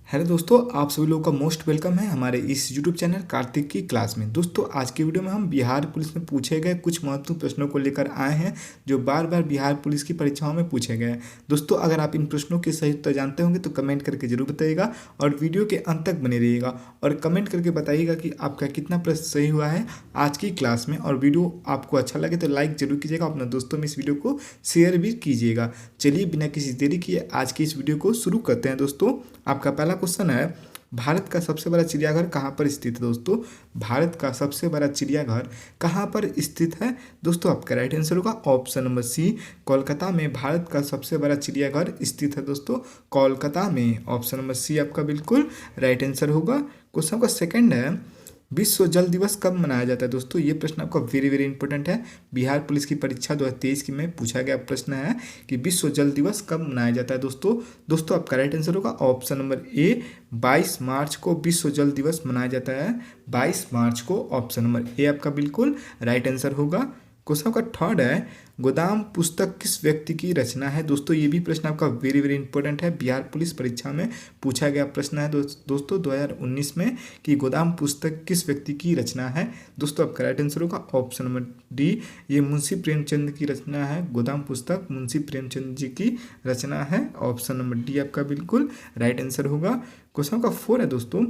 Hello दोस्तों, आप सभी लोगों का मोस्ट वेलकम है हमारे इस यूट्यूब चैनल कार्तिक की क्लास में। दोस्तों, आज की वीडियो में हम बिहार पुलिस में पूछे गए कुछ महत्वपूर्ण प्रश्नों को लेकर आए हैं जो बार बार बिहार पुलिस की परीक्षाओं में पूछे गए हैं। दोस्तों, अगर आप इन प्रश्नों के सही उत्तर जानते होंगे तो कमेंट करके जरूर बताइएगा और वीडियो के अंत तक बने रहिएगा और कमेंट करके बताइएगा कि आपका कितना प्रश्न सही हुआ है आज की क्लास में। और वीडियो आपको अच्छा लगे तो लाइक जरूर कीजिएगा, अपने दोस्तों में इस वीडियो को शेयर भी कीजिएगा। चलिए बिना किसी देरी किए आज की इस वीडियो को शुरू करते हैं। दोस्तों, आपका पहला क्वेश्चन है, भारत का सबसे बड़ा चिड़ियाघर कहाँ पर स्थित है। दोस्तों, भारत का सबसे बड़ा चिड़ियाघर कहाँ पर स्थित है। दोस्तों, आपका राइट आंसर होगा ऑप्शन नंबर सी, कोलकाता में भारत का सबसे बड़ा चिड़ियाघर स्थित है। दोस्तों, कोलकाता में ऑप्शन नंबर सी आपका बिल्कुल राइट आंसर होगा। क्वेश्चन का सेकंड है, विश्व जल दिवस कब मनाया जाता है। दोस्तों, ये प्रश्न आपका वेरी वेरी इंपॉर्टेंट है। बिहार पुलिस की परीक्षा 2023 की में पूछा गया प्रश्न है कि विश्व जल दिवस कब मनाया जाता है। दोस्तों आपका राइट आंसर होगा ऑप्शन नंबर ए, 22 मार्च को विश्व जल दिवस मनाया जाता है। 22 मार्च को ऑप्शन नंबर ए आपका बिल्कुल राइट आंसर होगा। क्वेश्चन का थर्ड है, गोदाम पुस्तक किस व्यक्ति की रचना है। दोस्तों, ये भी प्रश्न आपका वेरी वेरी इंपॉर्टेंट है। बिहार पुलिस परीक्षा में पूछा गया प्रश्न है दोस्तों 2019 में कि गोदाम पुस्तक किस व्यक्ति की रचना है। दोस्तों, आपका राइट आंसर होगा ऑप्शन नंबर डी, ये मुंशी प्रेमचंद की रचना है। गोदाम पुस्तक मुंशी प्रेमचंद जी की रचना है। ऑप्शन नंबर डी आपका बिल्कुल राइट आंसर होगा। क्वेश्चन का 4 है दोस्तों,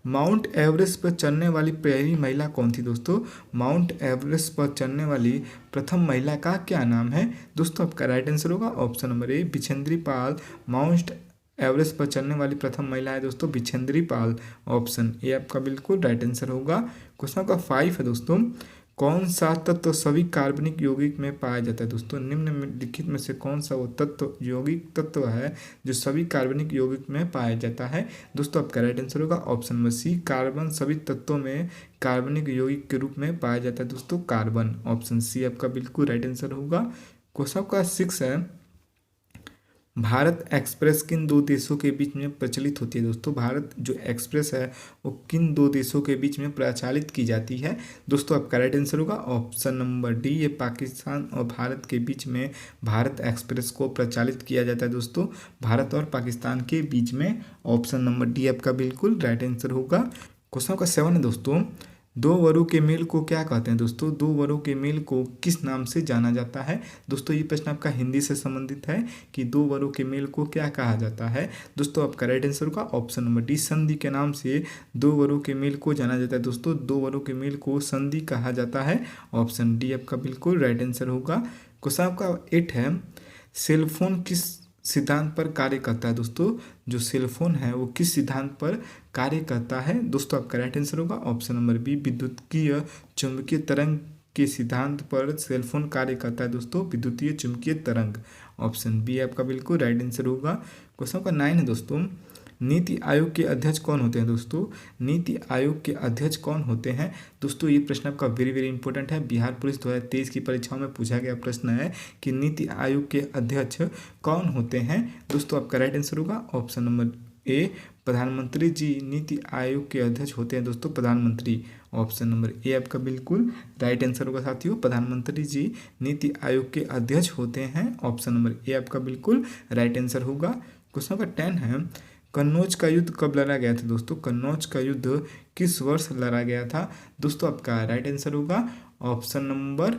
माउंट एवरेस्ट पर चढ़ने वाली पहली महिला कौन थी। दोस्तों, माउंट एवरेस्ट पर चढ़ने वाली प्रथम महिला का क्या नाम है। दोस्तों, आपका राइट आंसर होगा option number A, Bachendri Pal Mount Everest पर चढ़ने वाली प्रथम महिला है। दोस्तों, बिछेंद्री पाल ऑप्शन ए आपका बिल्कुल राइट आंसर होगा। क्वेश्चन का 5 है दोस्तों, कौन सा तत्व सभी कार्बनिक यौगिक में पाया जाता है। दोस्तों, निम्नलिखित में से कौन सा वो तत्व यौगिक तत्व है जो सभी कार्बनिक यौगिक में पाया जाता है। दोस्तों, आपका राइट आंसर होगा ऑप्शन नंबर सी, कार्बन सभी तत्वों में कार्बनिक यौगिक के रूप में पाया जाता है। दोस्तों, कार्बन ऑप्शन सी आपका बिल्कुल राइट आंसर होगा। क्वेश्चन का 6 है, भारत एक्सप्रेस किन दो देशों के बीच में प्रचलित होती है। दोस्तों, भारत जो एक्सप्रेस है वो किन दो देशों के बीच में प्रचालित की जाती है। दोस्तों, आपका राइट आंसर होगा ऑप्शन नंबर डी, ये पाकिस्तान और भारत के बीच में भारत एक्सप्रेस को प्रचालित किया जाता है। दोस्तों, भारत और पाकिस्तान के बीच में ऑप्शन नंबर डी आपका बिल्कुल राइट आंसर होगा। क्वेश्चन का 7 है दोस्तों, दो वरों के मेल को क्या कहते हैं। दोस्तों, दो वरों के मेल को किस नाम से जाना जाता है। दोस्तों, ये प्रश्न आपका हिंदी से संबंधित है कि दो वरों के मेल को क्या कहा जाता है। दोस्तों, आपका राइट आंसर होगा ऑप्शन नंबर डी, संधि के नाम से दो वरों के मेल को जाना जाता है। दोस्तों, दो वरों के मेल को संधि कहा जाता है। ऑप्शन डी आपका बिल्कुल राइट आंसर होगा। क्वेश्चन आपका 8 है, सेलफोन किस सिद्धांत पर कार्य करता है। दोस्तों, जो सेलफोन है वो किस सिद्धांत पर कार्य करता है। दोस्तों, आपका राइट आंसर होगा ऑप्शन नंबर बी, विद्युतीय चुंबकीय तरंग के सिद्धांत पर सेलफोन कार्य करता है। दोस्तों, विद्युतीय चुंबकीय तरंग ऑप्शन बी आपका बिल्कुल राइट आंसर होगा। क्वेश्चन का 9 है दोस्तों, नीति आयोग के अध्यक्ष कौन होते हैं। दोस्तों, नीति आयोग के अध्यक्ष कौन होते हैं। दोस्तों, ये प्रश्न आपका वेरी वेरी इंपॉर्टेंट है। बिहार पुलिस 2023 की परीक्षाओं में पूछा गया प्रश्न है कि नीति आयोग के अध्यक्ष कौन होते हैं। दोस्तों, आपका राइट आंसर होगा ऑप्शन नंबर ए, प्रधानमंत्री जी नीति आयोग के अध्यक्ष होते हैं। दोस्तों, प्रधानमंत्री ऑप्शन नंबर ए आपका बिल्कुल राइट आंसर होगा। साथियों, प्रधानमंत्री जी नीति आयोग के अध्यक्ष होते हैं। ऑप्शन नंबर ए आपका बिल्कुल राइट आंसर होगा। क्वेश्चन नंबर 10 है, कन्नौज का युद्ध कब लड़ा गया था। दोस्तों, कन्नौज का युद्ध किस वर्ष लड़ा गया था। दोस्तों, आपका राइट आंसर होगा ऑप्शन नंबर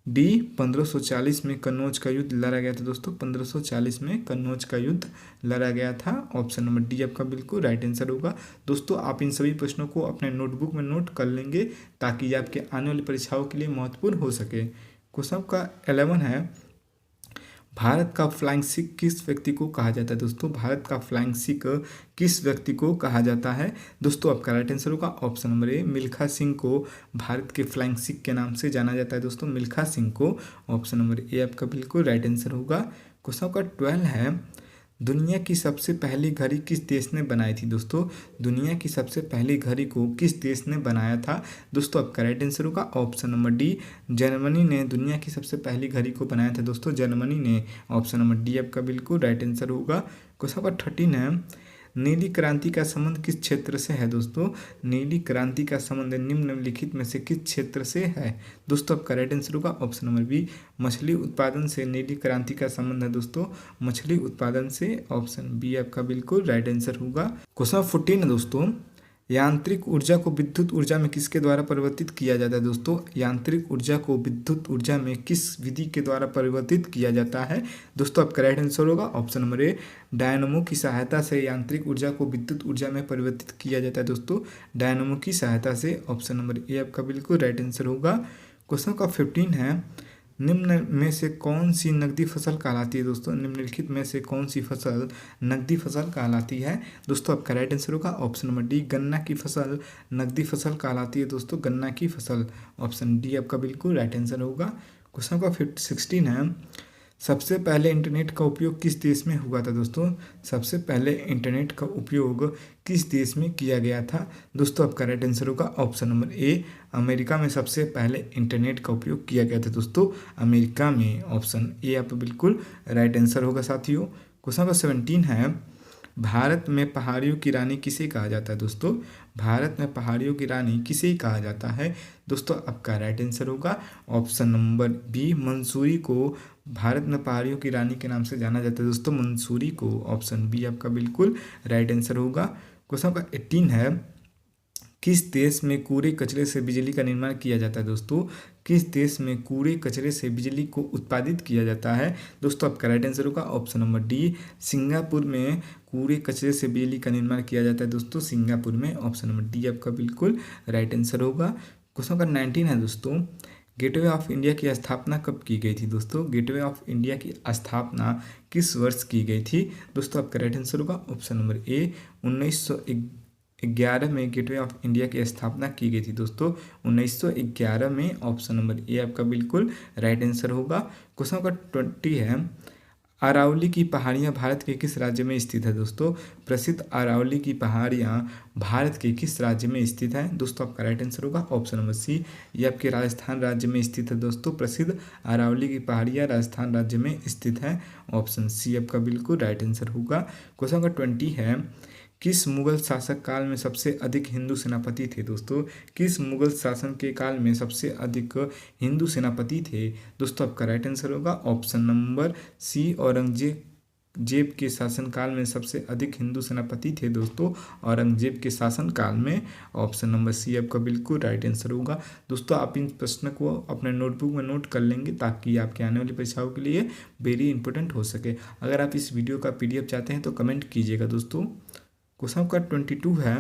डी, 1540 में कन्नौज का युद्ध लड़ा गया था। दोस्तों, 1540 में कन्नौज का युद्ध लड़ा गया था। ऑप्शन नंबर डी आपका बिल्कुल राइट आंसर होगा। दोस्तों, आप इन सभी प्रश्नों को अपने नोटबुक में नोट कर लेंगे ताकि ये आपके आने वाली परीक्षाओं के लिए महत्वपूर्ण हो सके। क्वेश्चन का 11 है, भारत का फ्लाइंग सिख किस व्यक्ति को कहा जाता है। दोस्तों, भारत का फ्लाइंग सिख किस व्यक्ति को कहा जाता है। दोस्तों, आपका राइट आंसर होगा ऑप्शन नंबर ए, मिल्खा सिंह को भारत के फ्लाइंग सिख के नाम से जाना जाता है। दोस्तों, मिल्खा सिंह को ऑप्शन नंबर ए आपका बिल्कुल राइट आंसर होगा। क्वेश्चन का 12 है, दुनिया की सबसे पहली घड़ी किस देश ने बनाई थी। दोस्तों, दुनिया की सबसे पहली घड़ी को किस देश ने बनाया था। दोस्तों, आपका राइट आंसर होगा ऑप्शन नंबर डी, जर्मनी ने दुनिया की सबसे पहली घड़ी को बनाया था। दोस्तों, जर्मनी ने ऑप्शन नंबर डी आपका बिल्कुल राइट आंसर होगा। क्वेश्चन नंबर 13 है, नीली क्रांति का संबंध किस क्षेत्र से है दोस्तों? नीली क्रांति का संबंध निम्नलिखित में से किस क्षेत्र से है? दोस्तों आपका राइट आंसर होगा ऑप्शन नंबर बी, मछली उत्पादन से नीली क्रांति का संबंध है दोस्तों, मछली उत्पादन से। ऑप्शन बी आपका बिल्कुल राइट आंसर होगा। क्वेश्चन 14 है दोस्तों, यांत्रिक ऊर्जा को विद्युत ऊर्जा में किसके द्वारा परिवर्तित किया जाता है दोस्तों? यांत्रिक ऊर्जा को विद्युत ऊर्जा में किस विधि के द्वारा परिवर्तित किया जाता है? दोस्तों आपका राइट आंसर होगा ऑप्शन नंबर ए, डायनमो की सहायता से यांत्रिक ऊर्जा को विद्युत ऊर्जा में परिवर्तित किया जाता है दोस्तों, डायनमो की सहायता से। ऑप्शन नंबर ए आपका बिल्कुल राइट आंसर होगा। क्वेश्चन का 15 है, निम्न में से कौन सी नकदी फसल कहलाती है दोस्तों? निम्नलिखित में से कौन सी फसल नकदी फसल कहलाती है? दोस्तों आपका राइट आंसर होगा ऑप्शन नंबर डी, गन्ना की फसल नकदी फसल कहलाती है दोस्तों, गन्ना की फसल। ऑप्शन डी आपका बिल्कुल राइट आंसर होगा। क्वेश्चन का 16 है, सबसे पहले इंटरनेट का उपयोग किस देश में हुआ था दोस्तों? सबसे पहले इंटरनेट का उपयोग किस देश में किया गया था? दोस्तों आपका राइट आंसर होगा ऑप्शन नंबर ए, अमेरिका में सबसे पहले इंटरनेट का उपयोग किया गया था दोस्तों, अमेरिका में। ऑप्शन ए आप बिल्कुल राइट आंसर होगा साथियों। क्वेश्चन नंबर 17 है, भारत में पहाड़ियों की रानी किसे कहा जाता है दोस्तों? भारत में पहाड़ियों की रानी किसे कहा जाता है? दोस्तों आपका राइट आंसर होगा ऑप्शन नंबर बी, मंसूरी को भारत में पहाड़ियों की रानी के नाम से जाना जाता है दोस्तों, मंसूरी को। ऑप्शन बी आपका बिल्कुल राइट आंसर होगा। क्वेश्चन का 18 है, किस देश में कूड़े कचरे से बिजली का निर्माण किया जाता है दोस्तों? किस देश में कूड़े कचरे से बिजली को उत्पादित किया जाता है? दोस्तों आपका राइट आंसर होगा ऑप्शन नंबर डी, सिंगापुर में कूड़े कचरे से बिजली का निर्माण किया जाता है दोस्तों, सिंगापुर में। ऑप्शन नंबर डी आपका बिल्कुल राइट आंसर होगा। क्वेश्चन का 19 है दोस्तों, गेटवे ऑफ इंडिया की स्थापना कब की गई थी दोस्तों? गेटवे ऑफ इंडिया की स्थापना किस वर्ष की गई थी? दोस्तों आपका राइट आंसर होगा ऑप्शन नंबर ए, 1911 में गेटवे ऑफ इंडिया की स्थापना की गई थी दोस्तों, 1911 में। ऑप्शन नंबर ए आपका बिल्कुल राइट आंसर होगा। क्वेश्चन का 20 है, अरावली की पहाड़ियाँ भारत के किस राज्य में स्थित है दोस्तों? प्रसिद्ध अरावली की पहाड़ियाँ भारत के किस राज्य में स्थित है? दोस्तों आपका राइट आंसर होगा ऑप्शन नंबर सी, ये आपके राजस्थान राज्य में स्थित है दोस्तों, प्रसिद्ध अरावली की पहाड़ियाँ राजस्थान राज्य में स्थित है। ऑप्शन सी आपका बिल्कुल राइट आंसर होगा। क्वेश्चन का 20 है, किस मुगल शासक काल में सबसे अधिक हिंदू सेनापति थे दोस्तों? किस मुगल शासन के काल में सबसे अधिक हिंदू सेनापति थे? दोस्तों आपका राइट आंसर होगा ऑप्शन नंबर सी, औरंगजेब के शासनकाल में सबसे अधिक हिंदू सेनापति थे दोस्तों, औरंगजेब के शासनकाल में। ऑप्शन नंबर सी आपका बिल्कुल राइट आंसर होगा। दोस्तों आप इन प्रश्न को अपने नोटबुक में नोट कर लेंगे ताकि आपके आने वाली परीक्षाओं के लिए वेरी इंपॉर्टेंट हो सके। अगर आप इस वीडियो का PDF चाहते हैं तो कमेंट कीजिएगा दोस्तों। क्वेश्चन का 22 है,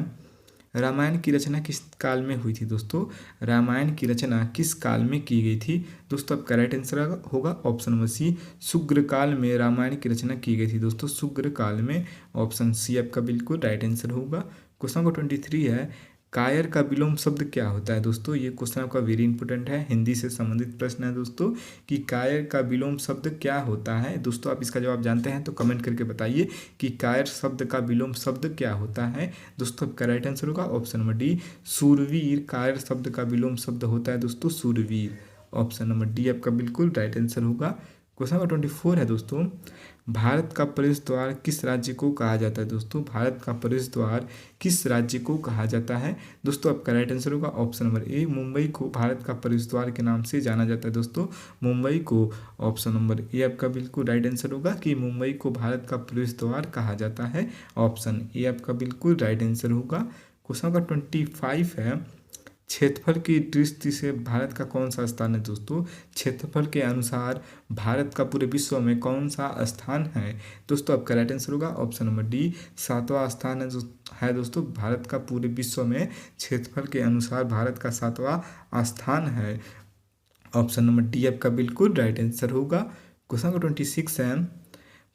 रामायण की रचना किस काल में हुई थी दोस्तों? रामायण की रचना किस काल में की गई थी? दोस्तों आपका राइट आंसर होगा ऑप्शन नंबर सी, शुग्र काल में रामायण की रचना की गई थी दोस्तों, शुग्र काल में। ऑप्शन सी आपका बिल्कुल राइट आंसर होगा। क्वेश्चन का 23 है, कायर का विलोम शब्द क्या होता है दोस्तों? ये क्वेश्चन आपका वेरी इंपॉर्टेंट है, हिंदी से संबंधित प्रश्न है दोस्तों कि कायर का विलोम शब्द क्या होता है। दोस्तों आप इसका जवाब जानते हैं तो कमेंट करके बताइए कि कायर शब्द का विलोम शब्द क्या होता है। दोस्तों आपका राइट आंसर होगा ऑप्शन नंबर डी, शूरवीर। कायर शब्द का विलोम शब्द होता है दोस्तों शूरवीर। ऑप्शन नंबर डी आपका बिल्कुल राइट आंसर होगा। क्वेश्चन नंबर 24 है दोस्तों, भारत का प्रवेश द्वार किस राज्य को कहा जाता है दोस्तों? भारत का प्रवेश द्वार किस राज्य को कहा जाता है? दोस्तों आपका राइट आंसर होगा ऑप्शन नंबर ए, मुंबई को भारत का प्रवेश द्वार के नाम से जाना जाता है दोस्तों, मुंबई को। ऑप्शन नंबर ए आपका बिल्कुल राइट आंसर होगा कि मुंबई को भारत का प्रवेश द्वार कहा जाता है। ऑप्शन ए आपका बिल्कुल राइट आंसर होगा। क्वेश्चन का 25 है, क्षेत्रफल की दृष्टि से भारत का कौन सा स्थान है दोस्तों? क्षेत्रफल के अनुसार भारत का पूरे विश्व में कौन सा स्थान है? दोस्तों आपका राइट आंसर होगा ऑप्शन नंबर डी, 7वां स्थान है दोस्तों भारत का पूरे विश्व में क्षेत्रफल के अनुसार भारत का 7वां स्थान है। ऑप्शन नंबर डी आपका बिल्कुल राइट आंसर होगा। क्वेश्चन 26 है,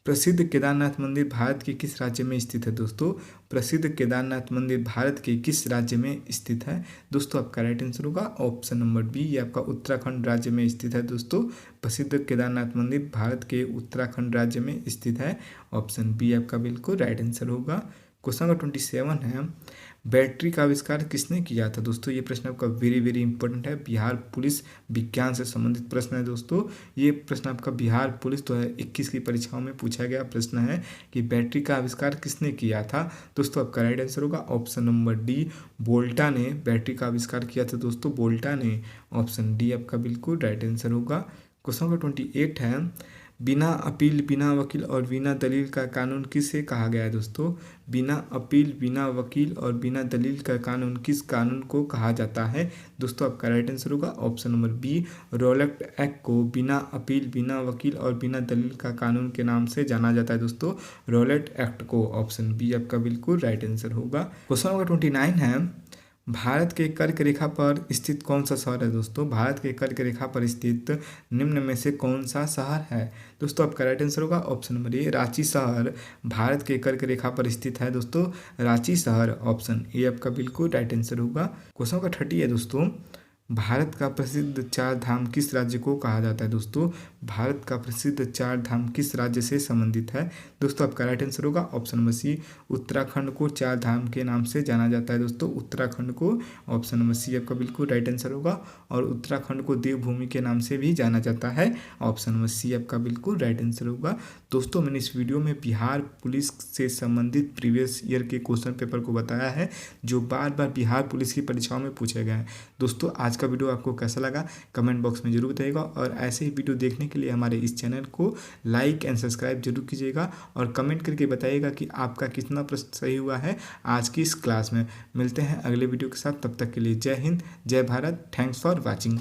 प्रसिद्ध केदारनाथ मंदिर भारत के किस राज्य में स्थित है दोस्तों? प्रसिद्ध केदारनाथ मंदिर भारत के किस राज्य में स्थित है? दोस्तों आपका राइट आंसर होगा ऑप्शन नंबर बी, ये आपका उत्तराखंड राज्य में स्थित है दोस्तों, प्रसिद्ध केदारनाथ मंदिर भारत के उत्तराखंड राज्य में स्थित है। ऑप्शन बी आपका बिल्कुल राइट आंसर होगा। क्वेश्चन नंबर 27 है, बैटरी का आविष्कार किसने किया था? दोस्तों ये प्रश्न आपका वेरी वेरी इंपॉर्टेंट है, बिहार पुलिस विज्ञान से संबंधित प्रश्न है दोस्तों। ये प्रश्न आपका बिहार पुलिस 2021 की परीक्षाओं में पूछा गया प्रश्न है कि बैटरी का आविष्कार किसने किया था। दोस्तों आपका राइट आंसर होगा ऑप्शन नंबर डी, वोल्टा ने बैटरी का आविष्कार किया था दोस्तों, वोल्टा ने। ऑप्शन डी आपका बिल्कुल राइट आंसर होगा। क्वेश्चन नंबर 28 है, बिना अपील, बिना वकील और बिना दलील का कानून किसे कहा गया है? दोस्तों बिना अपील, बिना वकील और बिना दलील का कानून किस कानून को कहा जाता है? दोस्तों आपका राइट आंसर होगा option number B, Rowlatt act को बिना अपील, बिना वकील और बिना दलील का कानून के नाम से जाना जाता है दोस्तों, रॉलेट एक्ट को। ऑप्शन बी आपका बिल्कुल राइट आंसर होगा। क्वेश्चन नंबर 29 है, भारत के कर्क रेखा पर स्थित कौन सा शहर है? दोस्तों भारत के कर्क रेखा पर स्थित निम्न में से कौन सा शहर है? दोस्तों आपका राइट आंसर होगा ऑप्शन नंबर ए, रांची शहर भारत के कर्क रेखा पर स्थित है दोस्तों, रांची शहर। ऑप्शन ए आपका बिल्कुल राइट आंसर होगा। क्वेश्चन का 30 है दोस्तों, भारत का प्रसिद्ध चार धाम किस राज्य को कहा जाता है? दोस्तों भारत का प्रसिद्ध चार धाम किस राज्य से संबंधित है? दोस्तों आपका राइट आंसर होगा ऑप्शन नंबर सी, उत्तराखंड को चार धाम के नाम से जाना जाता है दोस्तों, उत्तराखंड को। ऑप्शन नंबर सी आपका बिल्कुल राइट आंसर होगा। और उत्तराखंड को देवभूमि के नाम से भी जाना जाता है। ऑप्शन नंबर सी आपका बिल्कुल राइट आंसर होगा। दोस्तों मैंने इस वीडियो में बिहार पुलिस से संबंधित प्रीवियस ईयर के क्वेश्चन पेपर को बताया है जो बार बार बिहार पुलिस की परीक्षाओं में पूछे गए हैं। दोस्तों आज का वीडियो आपको कैसा लगा कमेंट बॉक्स में जरूर बताइएगा, और ऐसे ही वीडियो देखने के लिए हमारे इस चैनल को लाइक एंड सब्सक्राइब जरूर कीजिएगा, और कमेंट करके बताइएगा कि आपका कितना प्रश्न सही हुआ है आज की इस क्लास में। मिलते हैं अगले वीडियो के साथ, तब तक के लिए जय हिंद, जय भारत, थैंक्स फॉर वॉचिंग।